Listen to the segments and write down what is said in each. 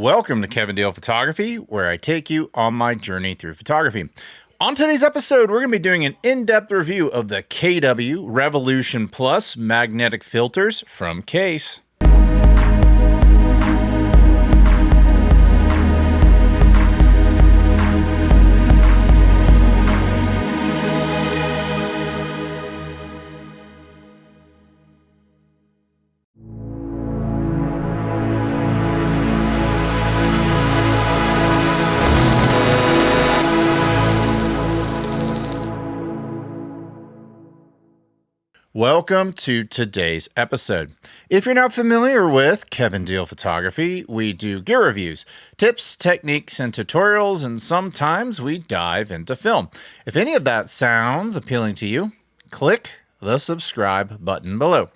Welcome to Kevin Deal Photography, where I take you on my journey through photography. On today's episode, we're going to be doing an in-depth review of the KW Revolution Plus magnetic filters from Kase. Welcome to today's episode. If you're not familiar with Kevin Deal Photography, we do gear reviews, tips, techniques, and tutorials, and sometimes we dive into film. If any of that sounds appealing to you, click the subscribe button below.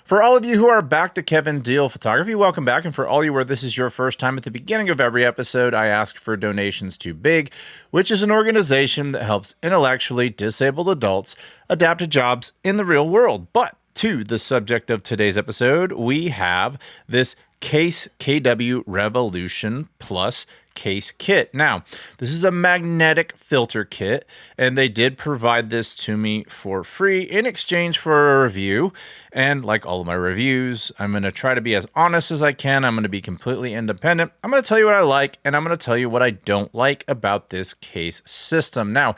For all of you who are back to Kevin Deal Photography, welcome back. And for all you where this is your first time, at the beginning of every episode, I ask for donations to BIG, which is an organization that helps intellectually disabled adults adapt to jobs in the real world. But to the subject of today's episode, we have this Kase KW Revolution Plus Kase kit. Now, this is a magnetic filter kit, and they did provide this to me for free in exchange for a review. And like all of my reviews, I'm going to try to be as honest as I can. I'm going to be completely independent. I'm going to tell you what I like, and I'm going to tell you what I don't like about this Kase system. Now,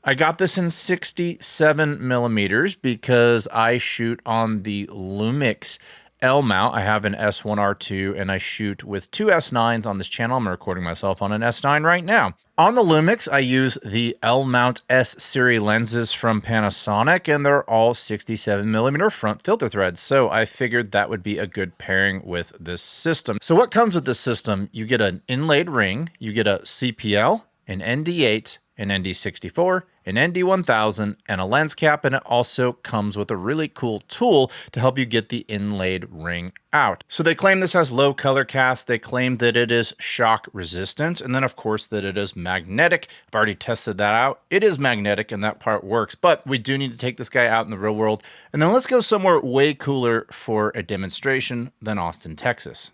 I got this in 67 millimeters because I shoot on the Lumix L mount. I have an S1R2 and I shoot with two S9s on this channel. I'm recording myself on an S9 right now. On the Lumix, I use the L mount S series lenses from Panasonic, and they're all 67 millimeter front filter threads. So I figured that would be a good pairing with this system. So what comes with this system? You get an inlaid ring, you get a CPL, an ND8, an ND64, an ND1000, and a lens cap, and it also comes with a really cool tool to help you get the inlaid ring out. So they claim this has low color cast, they claim that it is shock resistant, and then of course that it is magnetic. I've already tested that out. It is magnetic and that part works, but we do need to take this guy out in the real world. And then let's go somewhere way cooler for a demonstration than Austin, Texas.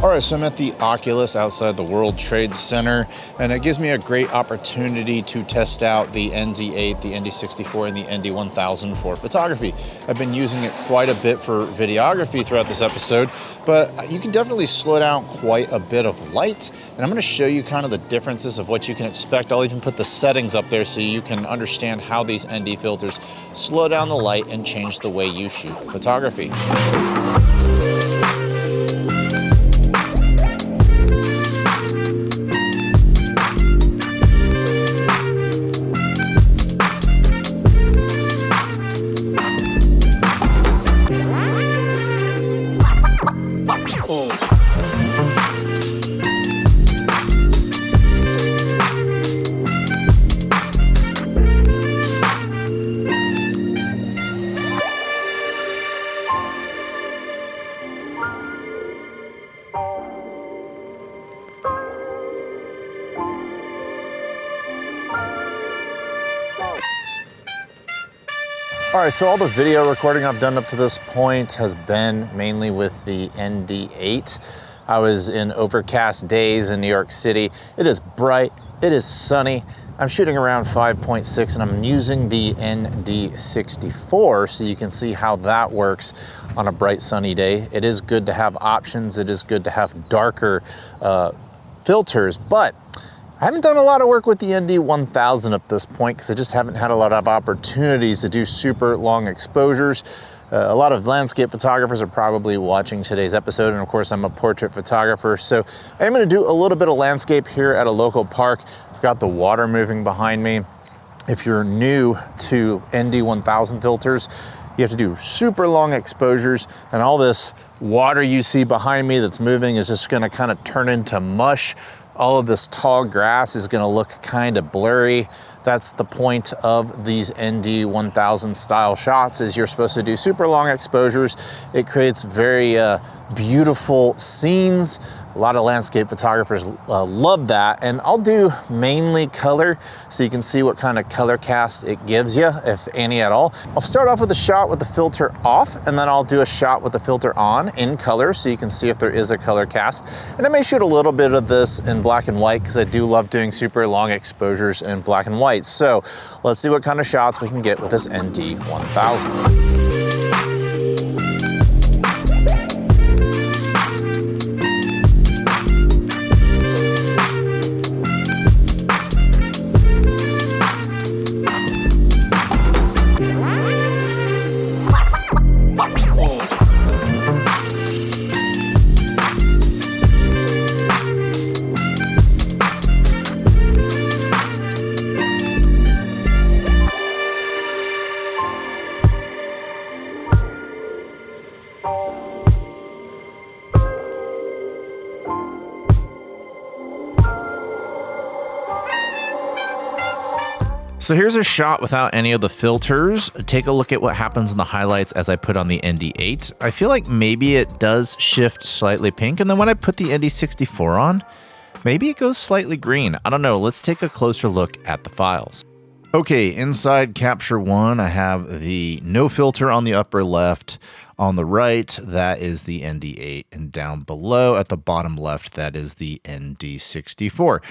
All right, so I'm at the Oculus outside the World Trade Center, and it gives me a great opportunity to test out the ND8, the ND64, and the ND1000 for photography. I've been using it quite a bit for videography throughout this episode, but you can definitely slow down quite a bit of light, and I'm going to show you kind of the differences of what you can expect. I'll even put the settings up there so you can understand how these ND filters slow down the light and change the way you shoot photography. All right, so all the video recording I've done up to this point has been mainly with the ND8. I was in overcast days in New York City. It is bright, it is sunny. I'm shooting around 5.6 and I'm using the ND64 so you can see how that works on a bright sunny day. It is good to have options. It is good to have darker filters, but I haven't done a lot of work with the ND1000 at this point because I just haven't had a lot of opportunities to do super long exposures. A lot of landscape photographers are probably watching today's episode, and of course I'm a portrait photographer, so I'm going to do a little bit of landscape here at a local park. I've got the water moving behind me. If you're new to ND1000 filters, you have to do super long exposures, and all this water you see behind me that's moving is just going to kind of turn into mush. All of this tall grass is going to look kind of blurry. That's the point of these ND1000 style shots, is you're supposed to do super long exposures. It creates very beautiful scenes. A lot of landscape photographers love that, and I'll do mainly color so you can see what kind of color cast it gives you, if any at all. I'll start off with a shot with the filter off, and then I'll do a shot with the filter on in color so you can see if there is a color cast. And I may shoot a little bit of this in black and white because I do love doing super long exposures in black and white. So let's see what kind of shots we can get with this ND1000. So here's a shot without any of the filters. Take a look at what happens in the highlights as I put on the ND8. I feel like maybe it does shift slightly pink, and then when I put the ND64 on, maybe it goes slightly green. I don't know. Let's take a closer look at the files. Okay, inside Capture One, I have the no filter on the upper left. On the right, that is the ND8, and down below at the bottom left, that is the ND64.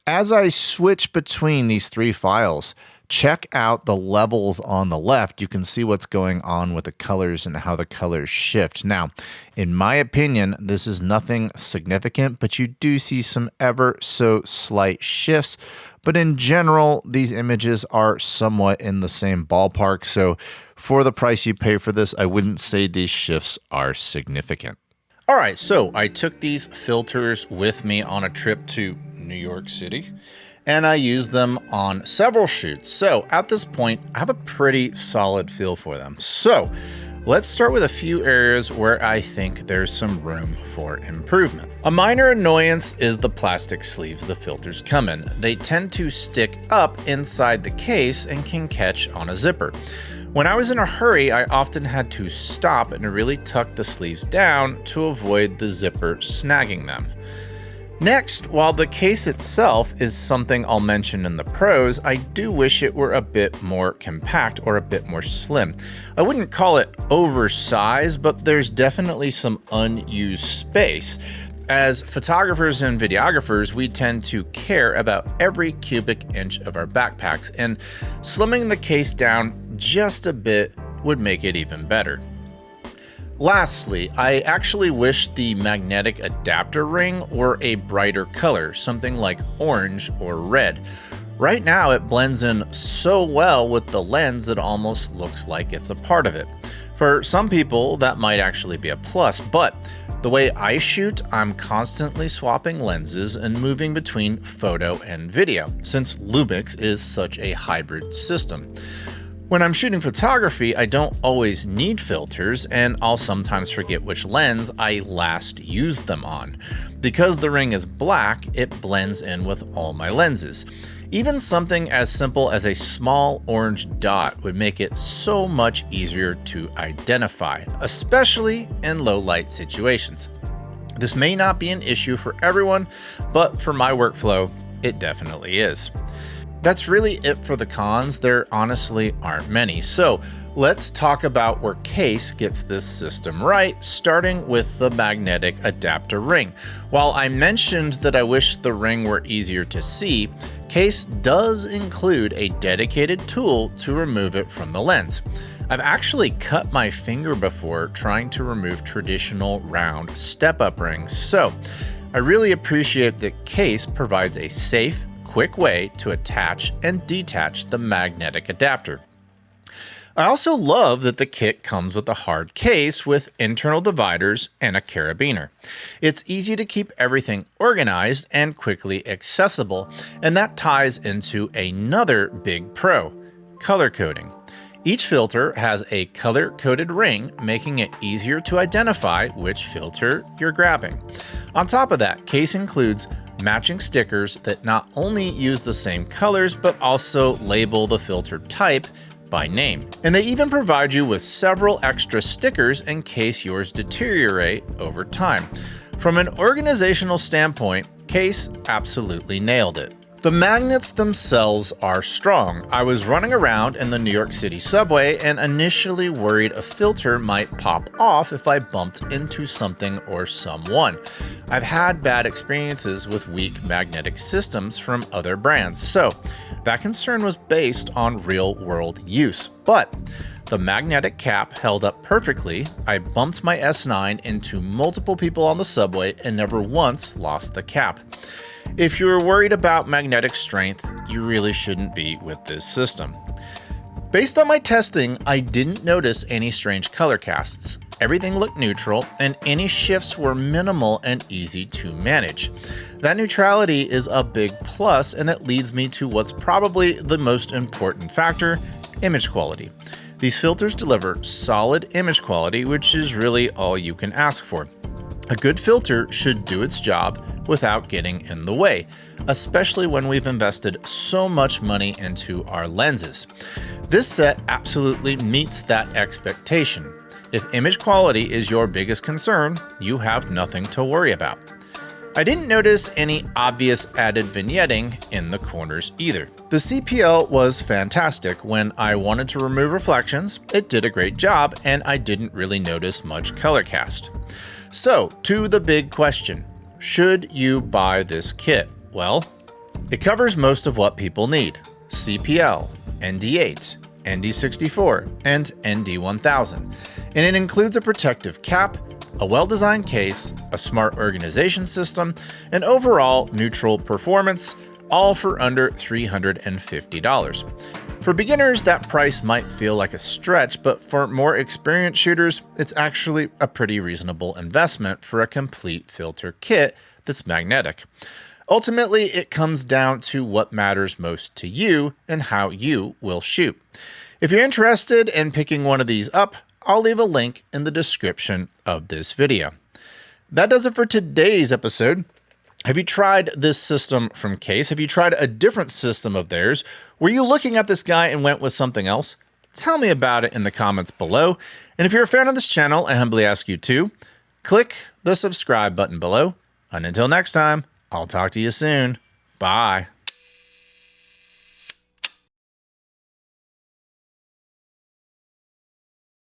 As I switch between these three files, check out the levels on the left. You can see what's going on with the colors and how the colors shift. Now, in my opinion, this is nothing significant, but you do see some ever so slight shifts. But in general, these images are somewhat in the same ballpark. So for the price you pay for this, I wouldn't say these shifts are significant. All right, so I took these filters with me on a trip to New York City, and I used them on several shoots. So at this point, I have a pretty solid feel for them. So let's start with a few areas where I think there's some room for improvement. A minor annoyance is the plastic sleeves the filters come in. They tend to stick up inside the case and can catch on a zipper. When I was in a hurry, I often had to stop and really tuck the sleeves down to avoid the zipper snagging them. Next, while the case itself is something I'll mention in the pros, I do wish it were a bit more compact or a bit more slim. I wouldn't call it oversized, but there's definitely some unused space. As photographers and videographers, we tend to care about every cubic inch of our backpacks, and slimming the case down just a bit would make it even better. Lastly, I actually wish the magnetic adapter ring were a brighter color, something like orange or red. Right now it blends in so well with the lens it almost looks like it's a part of it. For some people that might actually be a plus, but the way I shoot, I'm constantly swapping lenses and moving between photo and video, since Lumix is such a hybrid system. When I'm shooting photography, I don't always need filters, and I'll sometimes forget which lens I last used them on. Because the ring is black, it blends in with all my lenses. Even something as simple as a small orange dot would make it so much easier to identify, especially in low light situations. This may not be an issue for everyone, but for my workflow, it definitely is. That's really it for the cons. There honestly aren't many. So let's talk about where Kase gets this system right, starting with the magnetic adapter ring. While I mentioned that I wish the ring were easier to see, Kase does include a dedicated tool to remove it from the lens. I've actually cut my finger before trying to remove traditional round step-up rings, so I really appreciate that Kase provides a safe, quick way to attach and detach the magnetic adapter. I also love that the kit comes with a hard case with internal dividers and a carabiner. It's easy to keep everything organized and quickly accessible, and that ties into another big pro: color coding. Each filter has a color-coded ring, making it easier to identify which filter you're grabbing. On top of that, Kase includes matching stickers that not only use the same colors, but also label the filter type by name. And they even provide you with several extra stickers in case yours deteriorate over time. From an organizational standpoint, Kase absolutely nailed it. The magnets themselves are strong. I was running around in the New York City subway and initially worried a filter might pop off if I bumped into something or someone. I've had bad experiences with weak magnetic systems from other brands, so that concern was based on real-world use. But the magnetic cap held up perfectly. I bumped my S9 into multiple people on the subway and never once lost the cap. If you're worried about magnetic strength, you really shouldn't be with this system. Based on my testing, I didn't notice any strange color casts. Everything looked neutral, and any shifts were minimal and easy to manage. That neutrality is a big plus, and it leads me to what's probably the most important factor: image quality. These filters deliver solid image quality, which is really all you can ask for. A good filter should do its job without getting in the way, especially when we've invested so much money into our lenses. This set absolutely meets that expectation. If image quality is your biggest concern, you have nothing to worry about. I didn't notice any obvious added vignetting in the corners either. The CPL was fantastic. When I wanted to remove reflections, it did a great job, and I didn't really notice much color cast. So, to the big question, should you buy this kit? Well, it covers most of what people need: CPL, ND8, ND64, and ND1000. And it includes a protective cap, a well-designed case, a smart organization system, and overall neutral performance, all for under $350. For beginners, that price might feel like a stretch, but for more experienced shooters, it's actually a pretty reasonable investment for a complete filter kit that's magnetic. Ultimately, it comes down to what matters most to you and how you will shoot. If you're interested in picking one of these up, I'll leave a link in the description of this video. That does it for today's episode. Have you tried this system from Kase? Have you tried a different system of theirs? Were you looking at this guy and went with something else? Tell me about it in the comments below. And if you're a fan of this channel, I humbly ask you to click the subscribe button below. And until next time, I'll talk to you soon. Bye.